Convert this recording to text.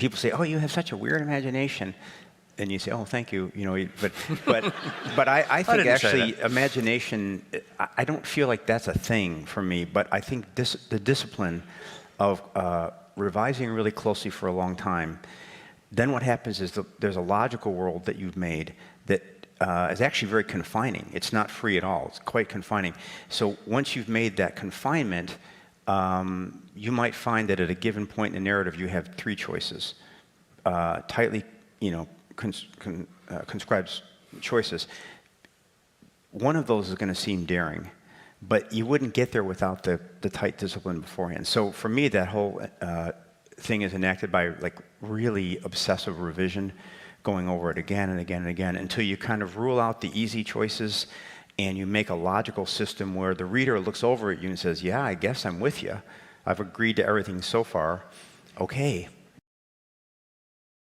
people say, "Oh, you have such a weird imagination," and you say, "Oh, thank you." But I think didn't say actually imagination. I don't feel like that's a thing for me. But I think the discipline of revising really closely for a long time. Then what happens is there's a logical world that you've made that is actually very confining. It's not free at all. It's quite confining. So once you've made that confinement, you might find that at a given point in the narrative you have three choices, tightly, conscribed choices. One of those is going to seem daring, but you wouldn't get there without the tight discipline beforehand. So for me, that whole thing is enacted by like really obsessive revision, going over it again and again and again until you kind of rule out the easy choices and you make a logical system where the reader looks over at you and says, yeah, I guess I'm with you. I've agreed to everything so far. Okay,